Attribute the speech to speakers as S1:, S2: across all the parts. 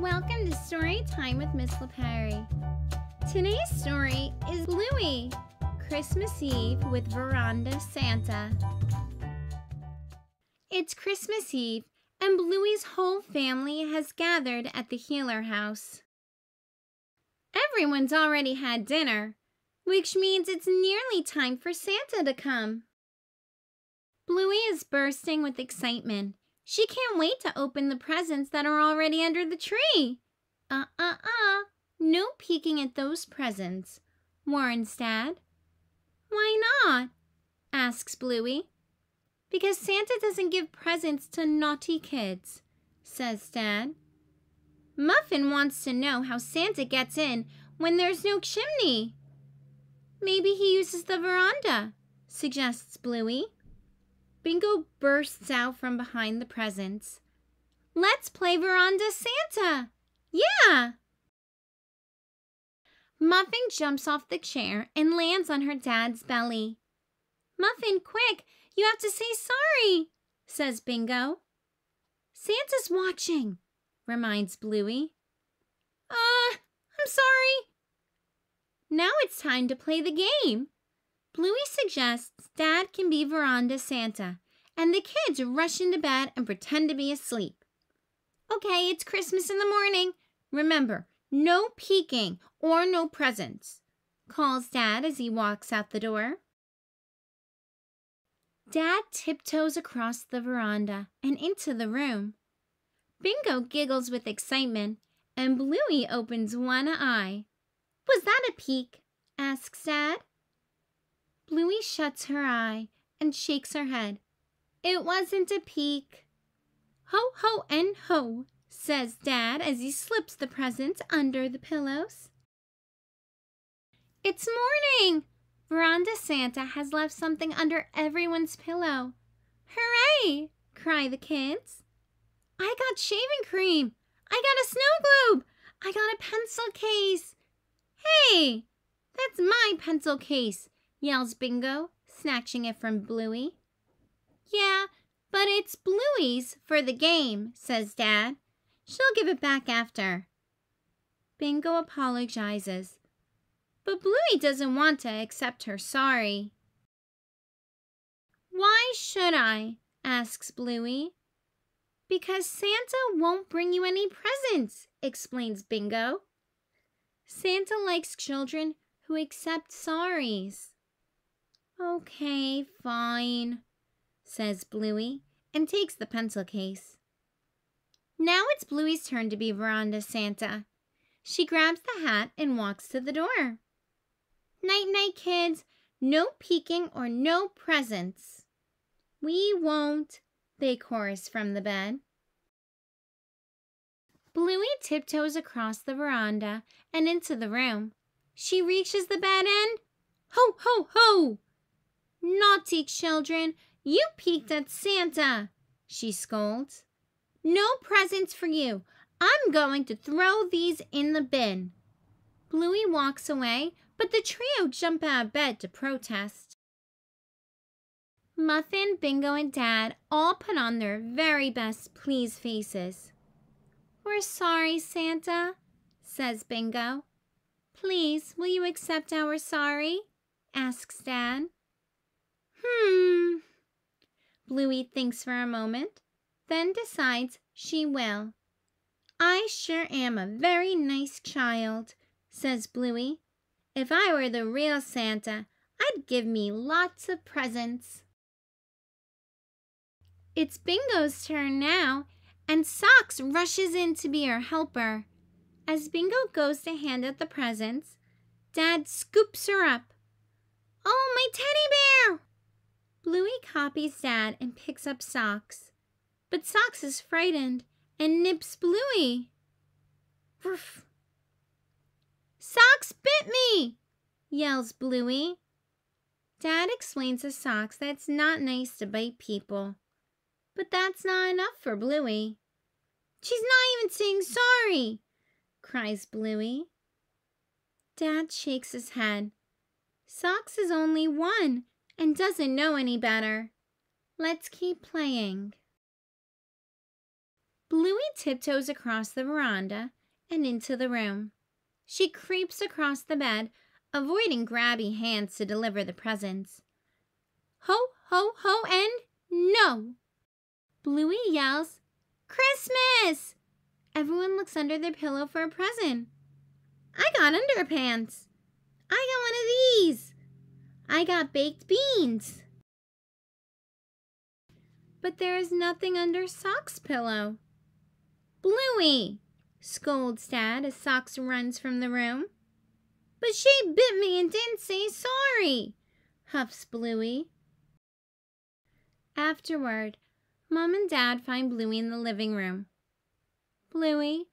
S1: Welcome to Story Time with Miss LaPerry. Today's story is Bluey, Christmas Eve with Veranda Santa. It's Christmas Eve, and Bluey's whole family has gathered at the Healer house. Everyone's already had dinner, which means it's nearly time for Santa to come. Bluey is bursting with excitement. She can't wait to open the presents that are already under the tree. No peeking at those presents, warns Dad. Why not? Asks Bluey. Because Santa doesn't give presents to naughty kids, says Dad. Muffin wants to know how Santa gets in when there's no chimney. Maybe he uses the veranda, suggests Bluey. Bingo bursts out from behind the presents. Let's play Veranda Santa! Yeah! Muffin jumps off the chair and lands on her dad's belly. Muffin, quick! You have to say sorry, says Bingo. Santa's watching, reminds Bluey. I'm sorry. Now it's time to play the game. Bluey suggests Dad can be Veranda Santa, and the kids rush into bed and pretend to be asleep. Okay, it's Christmas in the morning. Remember, no peeking or no presents, calls Dad as he walks out the door. Dad tiptoes across the veranda and into the room. Bingo giggles with excitement, and Bluey opens one eye. Was that a peek? Asks Dad. Bluey shuts her eye and shakes her head. It wasn't a peek. Ho, ho, and ho, says Dad as he slips the presents under the pillows. It's morning! Veranda Santa has left something under everyone's pillow. Hooray! Cry the kids. I got shaving cream. I got a snow globe. I got a pencil case. Hey, that's my pencil case, yells Bingo, snatching it from Bluey. Yeah, but it's Bluey's for the game, says Dad. She'll give it back after. Bingo apologizes, but Bluey doesn't want to accept her sorry. Why should I? Asks Bluey. Because Santa won't bring you any presents, explains Bingo. Santa likes children who accept sorries. Okay, fine, says Bluey, and takes the pencil case. Now it's Bluey's turn to be Veranda Santa. She grabs the hat and walks to the door. Night-night, kids. No peeking or no presents. We won't, they chorus from the bed. Bluey tiptoes across the veranda and into the room. She reaches the bed and... Ho, ho, ho! Naughty children, you peeked at Santa, she scolds. No presents for you. I'm going to throw these in the bin. Bluey walks away, but the trio jump out of bed to protest. Muffin, Bingo, and Dad all put on their very best pleased faces. We're sorry, Santa, says Bingo. Please, will you accept our sorry? Asks Dad. Bluey thinks for a moment, then decides she will. I sure am a very nice child, says Bluey. If I were the real Santa, I'd give me lots of presents. It's Bingo's turn now, and Socks rushes in to be her helper. As Bingo goes to hand out the presents, Dad scoops her up. Oh, my teddy bear! Bluey copies Dad and picks up Socks. But Socks is frightened and nips Bluey. Ruff. Socks bit me, yells Bluey. Dad explains to Socks that it's not nice to bite people. But that's not enough for Bluey. She's not even saying sorry, cries Bluey. Dad shakes his head. Socks is only one and doesn't know any better. Let's keep playing. Bluey tiptoes across the veranda and into the room. She creeps across the bed, avoiding grabby hands to deliver the presents. Ho, ho, ho, and no! Bluey yells, Christmas! Everyone looks under their pillow for a present. I got underpants. I got one of these. I got baked beans. But there is nothing under Sock's pillow. Bluey, scolds Dad as Socks runs from the room. But she bit me and didn't say sorry, huffs Bluey. Afterward, Mom and Dad find Bluey in the living room. Bluey,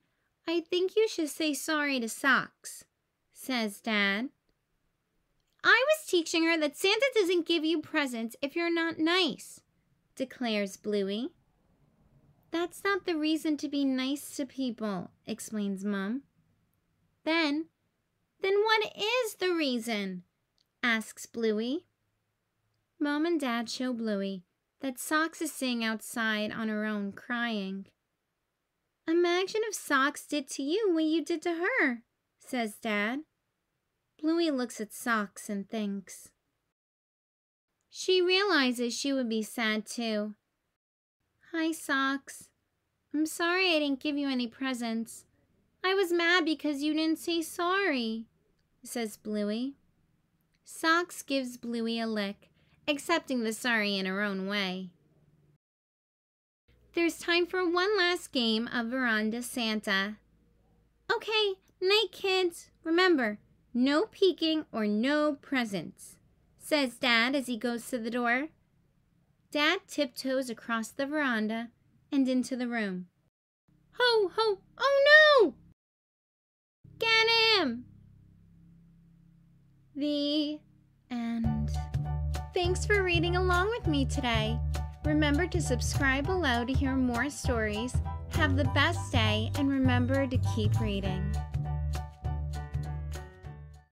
S1: I think you should say sorry to Socks, says Dad. I was teaching her that Santa doesn't give you presents if you're not nice, declares Bluey. That's not the reason to be nice to people, explains Mom. Then what is the reason? Asks Bluey. Mom and Dad show Bluey that Socks is sitting outside on her own crying. Imagine if Socks did to you what you did to her, says Dad. Bluey looks at Socks and thinks. She realizes she would be sad too. Hi, Socks. I'm sorry I didn't give you any presents. I was mad because you didn't say sorry, says Bluey. Socks gives Bluey a lick, accepting the sorry in her own way. There's time for one last game of Veranda Santa. Okay, night kids. Remember, no peeking or no presents, says Dad as he goes to the door. Dad tiptoes across the veranda and into the room. Ho, ho, oh no! Get him! The end. Thanks for reading along with me today. Remember to subscribe below to hear more stories. Have the best day and remember to keep reading.